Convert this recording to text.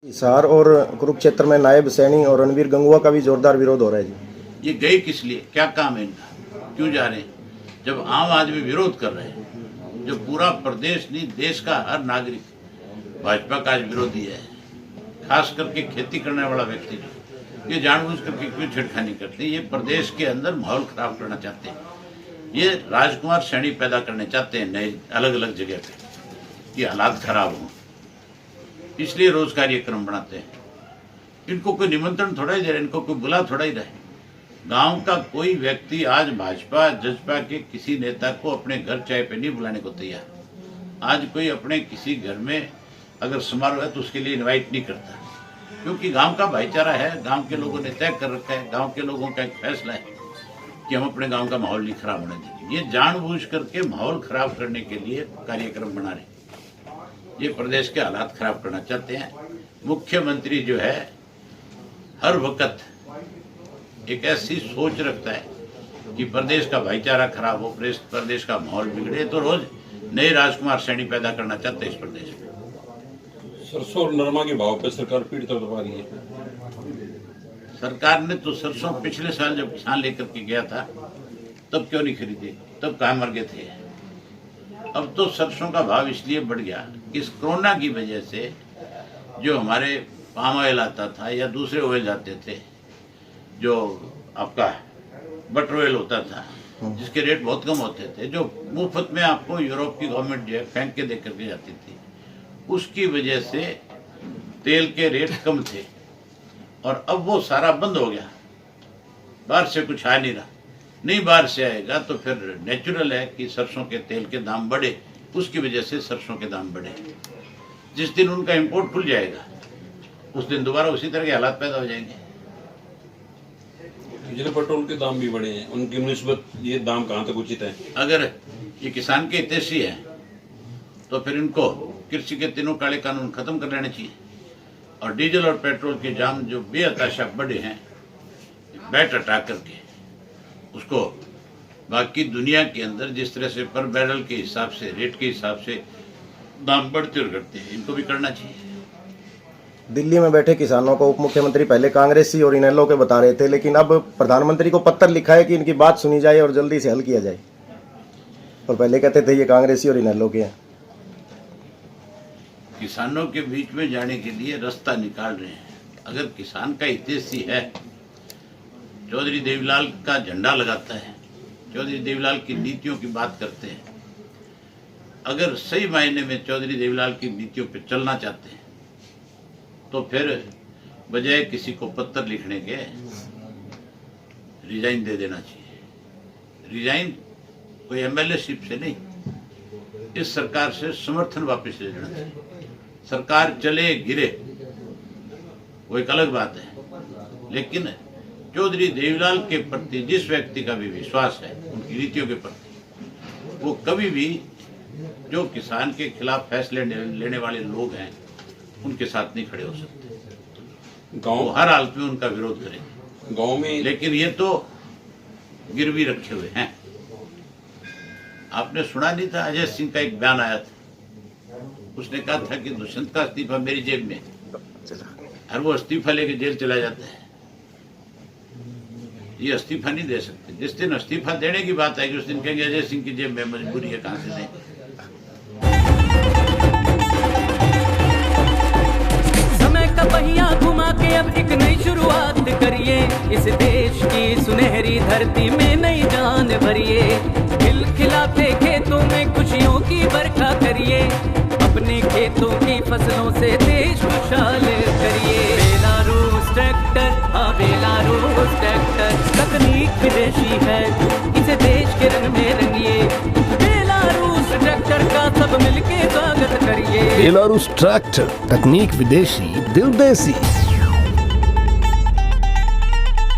हिसार और कुरुक्षेत्र में नायब सैनी और रणवीर गंगुआ का भी जोरदार विरोध हो रहा है जी। ये गए किस लिए, क्या काम है इनका, क्यों जा रहे हैं? जब आम आदमी विरोध कर रहे हैं, जब पूरा प्रदेश नहीं देश का हर नागरिक भाजपा का आज विरोधी है, खास करके खेती करने वाला व्यक्ति जो ये जानबूझ करके क्यों छिड़खानी करते हैं? ये प्रदेश के अंदर माहौल खराब करना चाहते हैं, ये राजकुमार श्रेणी पैदा करने चाहते हैं नए अलग अलग जगह पे, ये हालात खराब हों, इसलिए रोज कार्यक्रम बनाते हैं। इनको कोई निमंत्रण थोड़ा ही दे रहे, इनको कोई बुला थोड़ा ही रहे। गांव का कोई व्यक्ति आज भाजपा जजपा के किसी नेता को अपने घर चाय पे नहीं बुलाने को तैयार। आज कोई अपने किसी घर में अगर समारोह है तो उसके लिए इनवाइट नहीं करता, क्योंकि गांव का भाईचारा है, गांव के लोगों ने तय कर रखा है, गांव के लोगों का एक फैसला है कि हम अपने गांव का माहौल नहीं खराब होने देंगे। ये जानबूझ करके माहौल खराब करने के लिए कार्यक्रम बना रहे, ये प्रदेश के हालात खराब करना चाहते हैं। मुख्यमंत्री जो है हर वक्त एक ऐसी सोच रखता है कि प्रदेश का भाईचारा खराब हो, प्रदेश का माहौल बिगड़े, तो रोज नए राजकुमार श्रेणी पैदा करना चाहते हैं इस प्रदेश में। सरसों और नरमा के भाव पे सरकार पीड़ित दबा रही है। सरकार ने तो सरसों पिछले साल जब किसान लेकर के गया था तब क्यों नहीं खरीदे, तब कहाँ मर गए थे। अब तो सरसों का भाव इसलिए बढ़ गया कि इस कोरोना की वजह से जो हमारे पाम ऑयल आता था या दूसरे ऑयल आते थे, जो आपका बटर ऑयल होता था जिसके रेट बहुत कम होते थे, जो मुफ्त में आपको यूरोप की गवर्नमेंट जो है फेंक के दे करके जाती थी, उसकी वजह से तेल के रेट कम थे और अब वो सारा बंद हो गया। बाहर से कुछ आ नहीं रहा, नहीं बाहर से आएगा तो फिर नेचुरल है कि सरसों के तेल के दाम बढ़े, उसकी वजह से सरसों के दाम बढ़े। जिस दिन उनका इंपोर्ट खुल जाएगा उस दिन दोबारा उसी तरह के हालात पैदा हो जाएंगे। डीजल पेट्रोल के दाम भी बढ़े हैं, उनकी निस्बत ये दाम कहाँ तक उचित है? अगर ये किसान के हितैषी है तो फिर इनको कृषि के तीनों काले कानून खत्म कर लेने चाहिए और डीजल और पेट्रोल के दाम जो बेहताशा बढ़े हैं, बैट हटा करके उसको बाकी दुनिया के अंदर जिस तरह से पर बैरल के हिसाब से, रेट के हिसाब से दाम बढ़ते और घटते हैं, इनको भी करना चाहिए। दिल्ली में बैठे किसानों को उप मुख्यमंत्री पहले कांग्रेसी और इनेलो के बता रहे थे, लेकिन अब प्रधानमंत्री को पत्र लिखा है कि इनकी बात सुनी जाए और जल्दी से हल किया जाए, और पहले कहते थे ये कांग्रेसी और इनेलो के हैं। किसानों के बीच में जाने के लिए रास्ता निकाल रहे हैं। अगर किसान का हितैषी है, चौधरी देवीलाल का झंडा लगाता है, चौधरी देवीलाल की नीतियों की बात करते हैं, अगर सही मायने में चौधरी देवीलाल की नीतियों पे चलना चाहते हैं तो फिर बजाय किसी को पत्र लिखने के रिजाइन दे देना चाहिए। रिजाइन कोई एमएलए-शिप से नहीं, इस सरकार से समर्थन वापस ले लेना चाहिए। सरकार चले गिरे वो एक अलग बात है, लेकिन चौधरी देवीलाल के प्रति जिस व्यक्ति का भी विश्वास है उनकी नीतियों के प्रति, वो कभी भी जो किसान के खिलाफ फैसले लेने वाले लोग हैं उनके साथ नहीं खड़े हो सकते। वो हर हालत में उनका विरोध करेंगे गांव में, लेकिन ये तो गिरवी रखे हुए हैं। आपने सुना नहीं था, अजय सिंह का एक बयान आया था, उसने कहा था कि दुष्यंत का इस्तीफा मेरी जेब में, और वो इस्तीफा लेके जेल चला जाता है। ये इस्तीफा नहीं दे सकते। जिस दिन इस्तीफा देने की बात आएगी उस दिन कहेंगे अजय सिंह की जेब में मजबूरी है, कहां से दें। समय का पहिया घुमा के अब एक नई शुरुआत करिए, इस देश की सुनहरी धरती में नई जान भरिए, खिलखिलाते खेतों में खुशियों की बरखा करिए, अपने खेतों की फसलों से देश खुशहाल करिए। बेलारूस ट्रैक्टर, हाँ बेलारूस ट्रैक्टर, तकनीक विदेशी है, इसे देश के रंग में रंगिए। बेलारूस ट्रैक्टर का सब मिलके स्वागत करिए। बेलारूस ट्रैक्टर, तकनीक विदेशी, दिल देसी।